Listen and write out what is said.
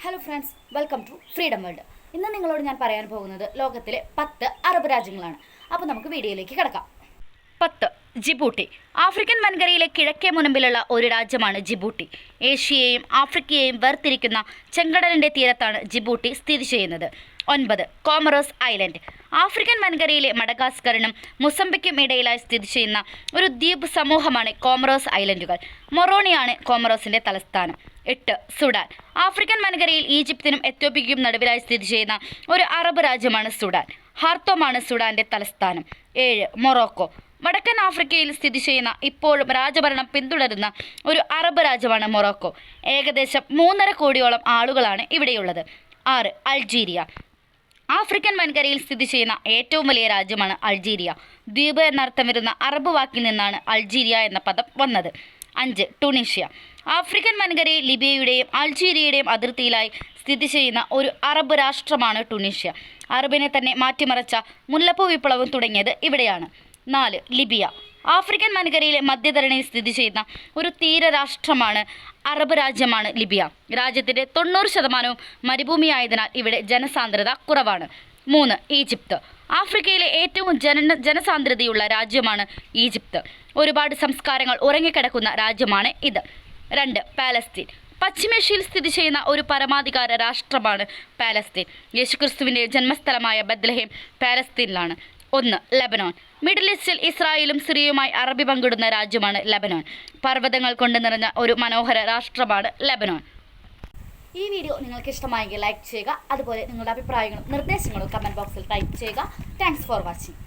Hello friends, welcome to freedom world. ഇന്ന് നിങ്ങളോട് ഞാൻ പറയാൻ പോകുന്നത് ലോകത്തിലെ 10 അറബ് രാജ്യങ്ങളാണ്. അപ്പോൾ നമുക്ക് വീഡിയോയിലേക്ക് കിടക്കാം. 10. ജിബൂട്ടി. ആഫ്രിക്കൻ വൻകരയിലെ കിഴക്കേ മുനമ്പിലുള്ള ഒരു രാജ്യമാണ് ജിബൂട്ടി. ഏഷ്യയെയും ആഫ്രിക്കയെയും വേർതിരിക്കുന്ന ചെങ്കടലിൻ്റെ തീരത്താണ് ജിബൂട്ടി സ്ഥിതി ചെയ്യുന്നത്. 9. Comoros island. ആഫ്രിക്കൻ വൻകരയിലെ മഡഗാസ്കറിനും മൊസംബിക്കും ഇടയിലായി സ്ഥിതി ചെയ്യുന്ന ഒരു ദ്വീപ് സമൂഹമാണ് കോമറോസ് ഐലൻഡുകൾ. മൊറോണിയാണ് കോമറോസിൻ്റെ തലസ്ഥാനം. 8. സുഡാൻ. ആഫ്രിക്കൻ വൻകരയിൽ ഈജിപ്തിനും എത്യോപ്യയ്ക്കും നടുവിലായി സ്ഥിതി ചെയ്യുന്ന ഒരു അറബ് രാജ്യമാണ് സുഡാൻ. ഹാർത്തോമാണ് സുഡാൻ്റെ തലസ്ഥാനം. 7. മൊറോക്കോ. വടക്കൻ ആഫ്രിക്കയിൽ സ്ഥിതി ചെയ്യുന്ന ഇപ്പോഴും രാജഭരണം പിന്തുടരുന്ന ഒരു അറബ് രാജ്യമാണ് മൊറോക്കോ. ഏകദേശം 3.5 കോടിയോളം ആളുകളാണ് ഇവിടെയുള്ളത്. 6. അൾജീരിയ. ആഫ്രിക്കൻ വൻകരയിൽ സ്ഥിതി ചെയ്യുന്ന ഏറ്റവും വലിയ രാജ്യമാണ് അൾജീരിയ. ദ്വീപ് എന്നർത്ഥം വരുന്ന അറബ് വാക്കിൽ നിന്നാണ് അൾജീരിയ എന്ന പദം വന്നത്. 5. ടുണീഷ്യ. ആഫ്രിക്കൻ വൻകരയിൽ ലിബിയയുടെയും അൾജീരിയയുടെയും അതിർത്തിയിലായി സ്ഥിതി ചെയ്യുന്ന ഒരു അറബ് രാഷ്ട്രമാണ് ടുണീഷ്യ. അറബിനെ തന്നെ മാറ്റിമറിച്ച മുല്ലപ്പൂ വിപ്ലവം തുടങ്ങിയത് ഇവിടെയാണ്. 4. ലിബിയ. ആഫ്രിക്കൻ വൻകരയിലെ മധ്യധരണിയിൽ സ്ഥിതി ചെയ്യുന്ന ഒരു തീരരാഷ്ട്രമാണ് അറബ് രാജ്യമാണ് ലിബിയ. രാജ്യത്തിൻ്റെ 90% മരുഭൂമിയായതിനാൽ ഇവിടെ ജനസാന്ദ്രത കുറവാണ്. 3. ഈജിപ്ത്. ആഫ്രിക്കയിലെ ഏറ്റവും ജനസാന്ദ്രതയുള്ള രാജ്യമാണ് ഈജിപ്ത്. ഒരുപാട് സംസ്കാരങ്ങൾ ഉറങ്ങിക്കിടക്കുന്ന രാജ്യമാണ് ഇത്. 2. പാലസ്തീൻ. പശ്ചിമേഷ്യയിൽ സ്ഥിതി ചെയ്യുന്ന ഒരു പരമാധികാര രാഷ്ട്രമാണ് പാലസ്തീൻ. യേശുക്രിസ്തുവിൻ്റെ ജന്മസ്ഥലമായ ബത്ലഹേം പാലസ്തീനിലാണ്. 1. ലെബനോൻ. മിഡിൽ ഈസ്റ്റിൽ ഇസ്രായേലും സിറിയയുമായി അറബി പങ്കിടുന്ന രാജ്യമാണ് ലെബനോൻ. പർവ്വതങ്ങൾ കൊണ്ട് നിറഞ്ഞ ഒരു മനോഹര രാഷ്ട്രമാണ് ലെബനോൻ. ഈ വീഡിയോ നിങ്ങൾക്ക് ഇഷ്ടമായെങ്കിൽ ലൈക്ക് ചെയ്യുക. അതുപോലെ നിങ്ങളുടെ അഭിപ്രായങ്ങളും നിർദ്ദേശങ്ങളും കമൻറ്റ് ബോക്സിൽ ടൈപ്പ് ചെയ്യുക. Thanks for watching.